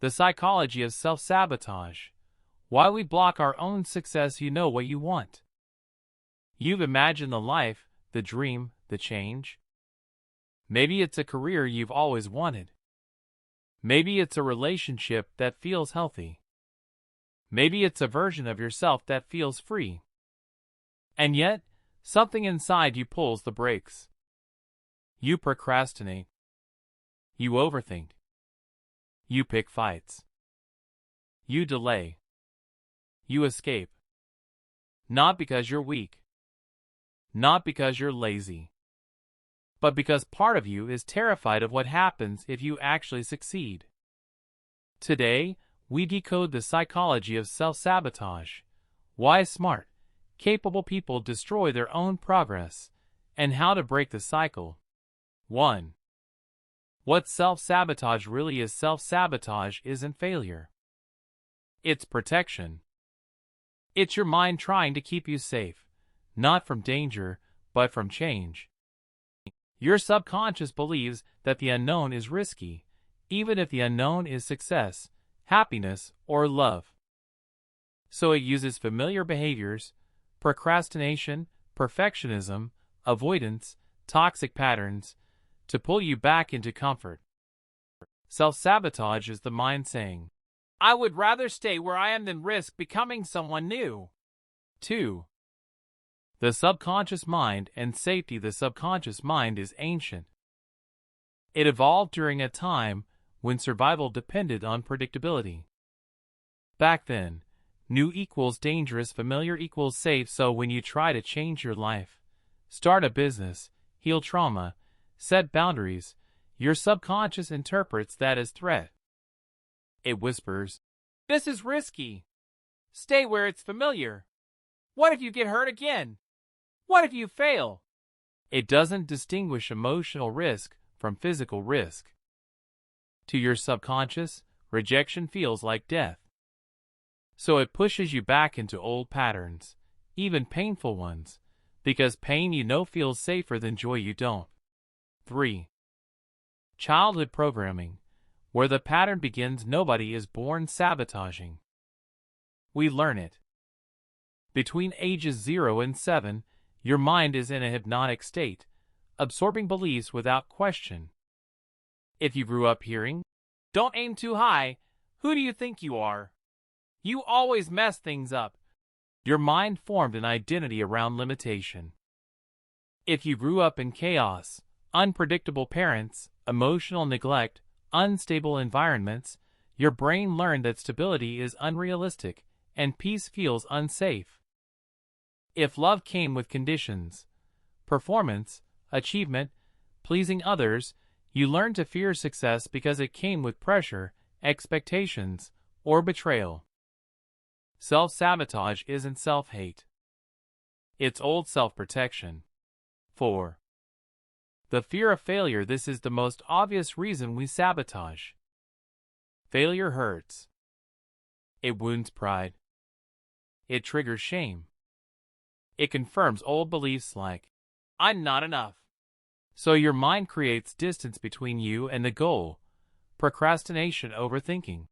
The psychology of self-sabotage. Why we block our own success. You know what you want. You've imagined the life, the dream, the change. Maybe it's a career you've always wanted. Maybe it's a relationship that feels healthy. Maybe it's a version of yourself that feels free. And yet, something inside you pulls the brakes. You procrastinate. You overthink. You pick fights. You delay. You escape. Not because you're weak. Not because you're lazy. But because part of you is terrified of what happens if you actually succeed. Today, we decode the psychology of self-sabotage, why smart, capable people destroy their own progress, and how to break the cycle. 1. What self-sabotage really is. Self-sabotage isn't failure. It's protection. It's your mind trying to keep you safe, not from danger, but from change. Your subconscious believes that the unknown is risky, even if the unknown is success, happiness, or love. So it uses familiar behaviors, procrastination, perfectionism, avoidance, toxic patterns, to pull you back into comfort. Self-sabotage is the mind saying, "I would rather stay where I am than risk becoming someone new." 2. The subconscious mind and safety. The subconscious mind is ancient. It evolved during a time when survival depended on predictability. Back then, new equals dangerous, familiar equals safe. So when you try to change your life, start a business, heal trauma, set boundaries, your subconscious interprets that as threat. It whispers, "This is risky. Stay where it's familiar. What if you get hurt again? What if you fail?" It doesn't distinguish emotional risk from physical risk. To your subconscious, rejection feels like death. So it pushes you back into old patterns, even painful ones, because pain you know feels safer than joy you don't. 3. Childhood programming. Where the pattern begins. Nobody is born sabotaging. We learn it. Between ages 0 and 7, your mind is in a hypnotic state, absorbing beliefs without question. If you grew up hearing, "Don't aim too high, who do you think you are? You always mess things up," your mind formed an identity around limitation. If you grew up in chaos, unpredictable parents, emotional neglect, unstable environments, your brain learned that stability is unrealistic and peace feels unsafe. If love came with conditions, performance, achievement, pleasing others, you learned to fear success because it came with pressure, expectations, or betrayal. Self-sabotage isn't self-hate. It's old self-protection. 4. The fear of failure. This is the most obvious reason we sabotage. Failure hurts. It wounds pride. It triggers shame. It confirms old beliefs like, "I'm not enough." So your mind creates distance between you and the goal. Procrastination, overthinking.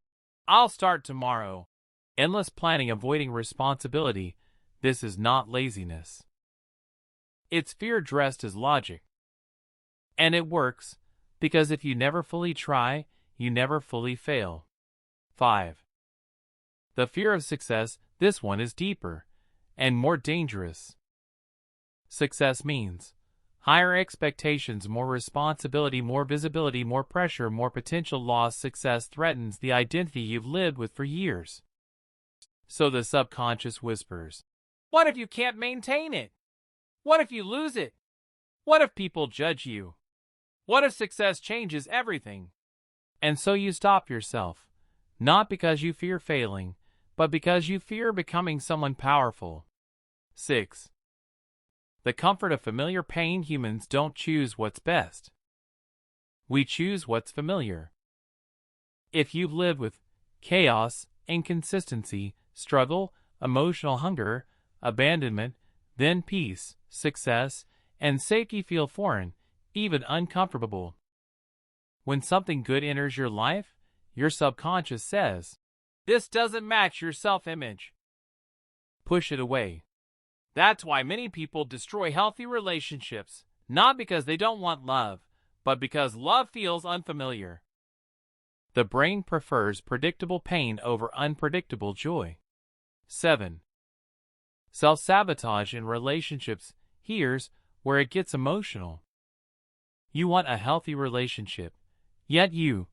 "I'll start tomorrow." Endless planning, avoiding responsibility. This is not laziness. It's fear dressed as logic. And it works, because if you never fully try, you never fully fail. 5. The fear of success. This one is deeper and more dangerous. Success means higher expectations, more responsibility, more visibility, more pressure, more potential loss. Success threatens the identity you've lived with for years. So the subconscious whispers, "What if you can't maintain it? What if you lose it? What if people judge you? What if success changes everything?" And so you stop yourself, not because you fear failing, but because you fear becoming someone powerful. 6. The comfort of familiar pain. Humans don't choose what's best. We choose what's familiar. If you've lived with chaos, inconsistency, struggle, emotional hunger, abandonment, then peace, success, and safety feel foreign, even uncomfortable. When something good enters your life, your subconscious says, "This doesn't match your self-image." Push it away. That's why many people destroy healthy relationships, not because they don't want love, but because love feels unfamiliar. The brain prefers predictable pain over unpredictable joy. 7. Self-sabotage in relationships. Here's where it gets emotional. You want a healthy relationship, yet you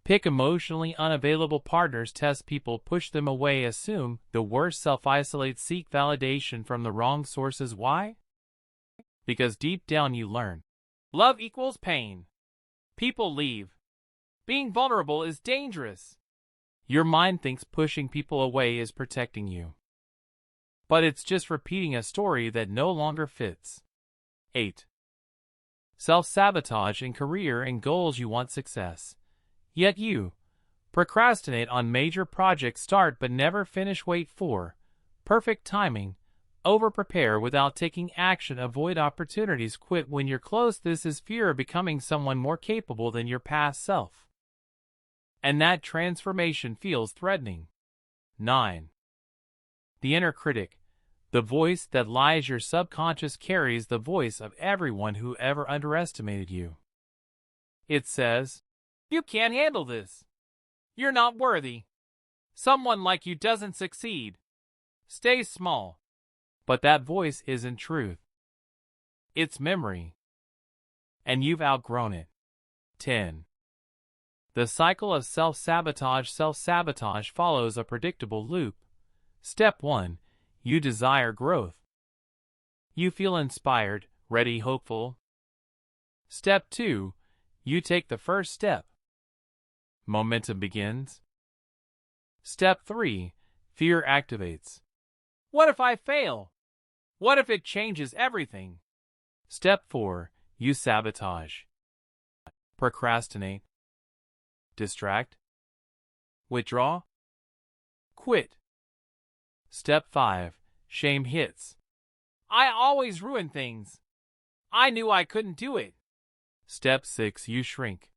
pick emotionally unavailable partners, test people, push them away, assume the worst, self-isolate, seek validation from the wrong sources. Why? Because deep down you learn love equals pain. People leave. Being vulnerable is dangerous. Your mind thinks pushing people away is protecting you, but it's just repeating a story that no longer fits. 8. Self-sabotage in career and goals. You want success, yet you procrastinate on major projects, start but never finish, wait for perfect timing, over-prepare without taking action, avoid opportunities, quit when you're close. This is fear of becoming someone more capable than your past self, and that transformation feels threatening. 9. The inner critic. The voice that lies. Your subconscious carries the voice of everyone who ever underestimated you. It says, "You can't handle this. You're not worthy. Someone like you doesn't succeed. Stay small." But that voice isn't truth. It's memory, and you've outgrown it. 10. The cycle of self-sabotage. Self-sabotage follows a predictable loop. Step 1. You desire growth. You feel inspired, ready, hopeful. Step 2. You take the first step. Momentum begins. Step 3. Fear activates. What if I fail? What if it changes everything? Step 4. You sabotage. Procrastinate. Distract. Withdraw. Quit. Step 5. Shame hits. I always ruin things. I knew I couldn't do it. Step 6. You shrink.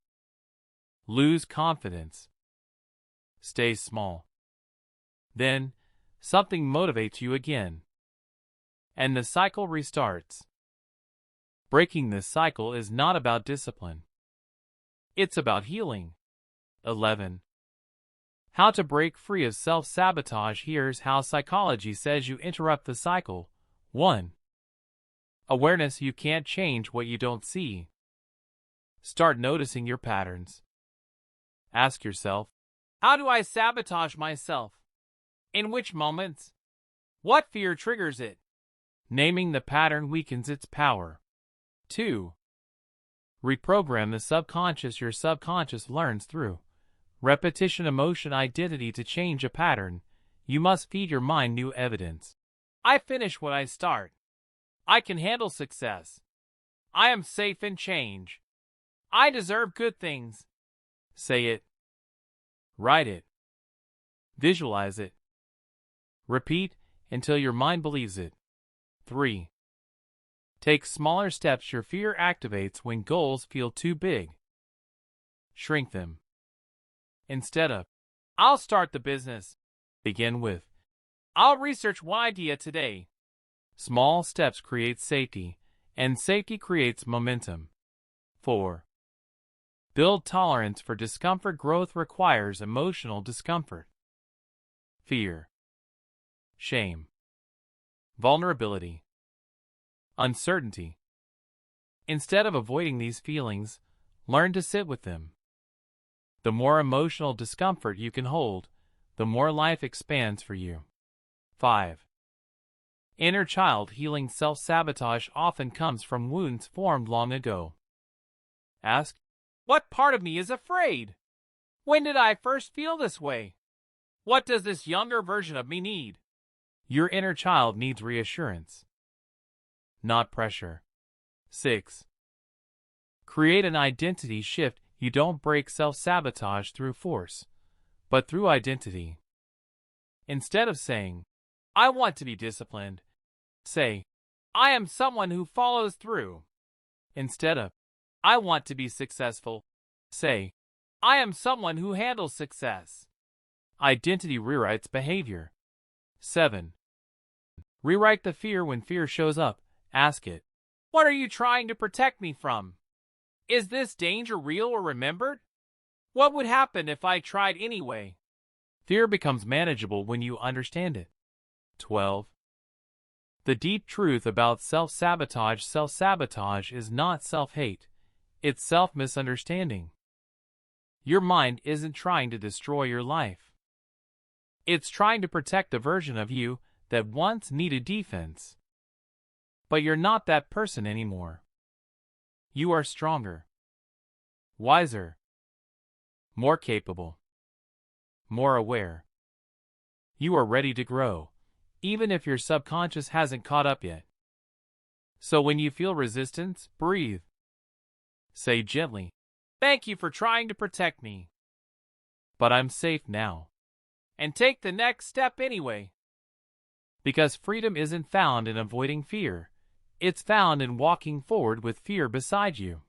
Lose confidence. Stay small. Then, something motivates you again, and the cycle restarts. Breaking this cycle is not about discipline. It's about healing. 11. How to break free of self-sabotage. Here's how psychology says you interrupt the cycle. 1. Awareness. You can't change what you don't see. Start noticing your patterns. Ask yourself, how do I sabotage myself? In which moments? What fear triggers it? Naming the pattern weakens its power. 2. Reprogram the subconscious. Your subconscious learns through repetition, emotion, identity. To change a pattern, you must feed your mind new evidence. I finish what I start. I can handle success. I am safe in change. I deserve good things. Say it. Write it. Visualize it. Repeat until your mind believes it. 3. Take smaller steps. Your fear activates when goals feel too big. Shrink them. Instead of, I'll start the business, begin with, I'll research one idea today. Small steps create safety, and safety creates momentum. 4. Build tolerance for discomfort. Growth requires emotional discomfort. Fear, shame, vulnerability, uncertainty. Instead of avoiding these feelings, learn to sit with them. The more emotional discomfort you can hold, the more life expands for you. 5. Inner child healing. Self-sabotage often comes from wounds formed long ago. Ask, what part of me is afraid? When did I first feel this way? What does this younger version of me need? Your inner child needs reassurance, not pressure. 6. Create an identity shift. You don't break self-sabotage through force, but through identity. Instead of saying, I want to be disciplined, say, I am someone who follows through. Instead of, I want to be successful, say, I am someone who handles success. Identity rewrites behavior. 7. Rewrite the fear when fear shows up. Ask it, what are you trying to protect me from? Is this danger real or remembered? What would happen if I tried anyway? Fear becomes manageable when you understand it. 12. The deep truth about self-sabotage. Self-sabotage is not self-hate. It's self-misunderstanding. Your mind isn't trying to destroy your life. It's trying to protect the version of you that once needed defense. But you're not that person anymore. You are stronger, wiser, more capable, more aware. You are ready to grow, even if your subconscious hasn't caught up yet. So when you feel resistance, breathe. Say gently, thank you for trying to protect me, but I'm safe now. And take the next step anyway. Because freedom isn't found in avoiding fear. It's found in walking forward with fear beside you.